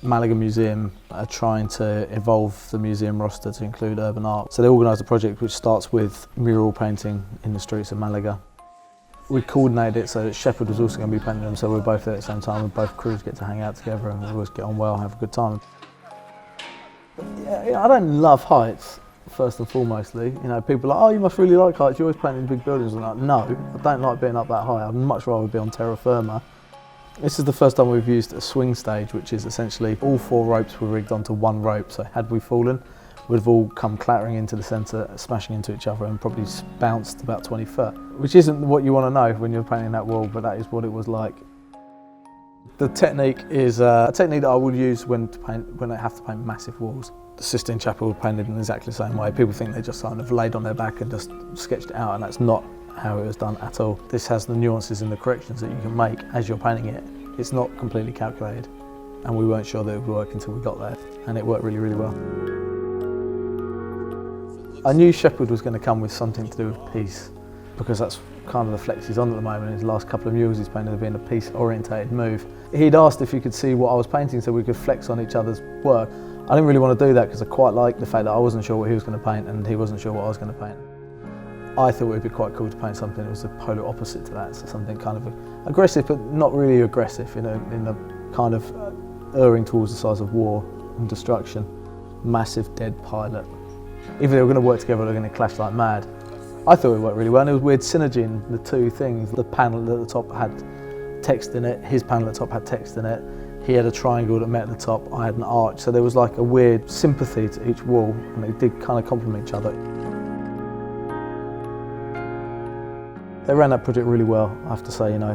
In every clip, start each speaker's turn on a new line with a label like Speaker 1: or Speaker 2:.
Speaker 1: Malaga Museum are trying to evolve the museum roster to include urban art. So they organised a project which starts with mural painting in the streets of Malaga. We coordinated it so that Shepherd was also going to be painting them, so we're both there at the same time and both crews get to hang out together and we always get on well and have a good time. Yeah, I don't love heights, first and foremostly. You know, people are like, oh, you must really like heights, you're always painting big buildings. And I'm like, no, I don't like being up that high, I'd much rather be on terra firma. This is the first time we've used a swing stage, which is essentially all 4 ropes were rigged onto one rope, so had we fallen, we'd have all come clattering into the centre, smashing into each other and probably bounced about 20 foot, which isn't what you want to know when you're painting that wall, but that is what it was like. The technique is a technique that I would use when I have to paint massive walls. The Sistine Chapel was painted in exactly the same way. People think they just kind of laid on their back and just sketched it out, and that's not how it was done at all. This has the nuances and the corrections that you can make as you're painting it. It's not completely calculated, and we weren't sure that it would work until we got there, and it worked really, really well. I knew Shepherd was going to come with something to do with peace, because that's kind of the flex he's on at the moment. His last couple of murals he's painted have been a peace-orientated move. He'd asked if he could see what I was painting so we could flex on each other's work. I didn't really want to do that because I quite liked the fact that I wasn't sure what he was going to paint and he wasn't sure what I was going to paint. I thought it would be quite cool to paint something that was the polar opposite to that, so something kind of aggressive but not really aggressive, you know, in the kind of erring towards the size of war and destruction. Massive dead pilot. If they were going to work together, they were going to clash like mad. I thought it worked really well, and it was weird synergy in the two things. The panel at the top had text in it, his panel at the top had text in it, he had a triangle that met at the top, I had an arch, so there was like a weird sympathy to each wall, and they did kind of complement each other. They ran that project really well, I have to say, you know.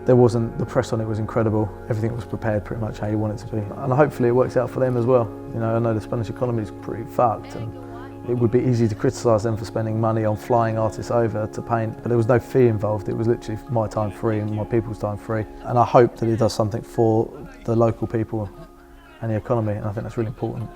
Speaker 1: The press on it was incredible, everything was prepared pretty much how you want it to be. And hopefully it works out for them as well. You know, I know the Spanish economy is pretty fucked, and it would be easy to criticise them for spending money on flying artists over to paint, but there was no fee involved. It was literally my time free and my people's time free. And I hope that it does something for the local people and the economy, and I think that's really important.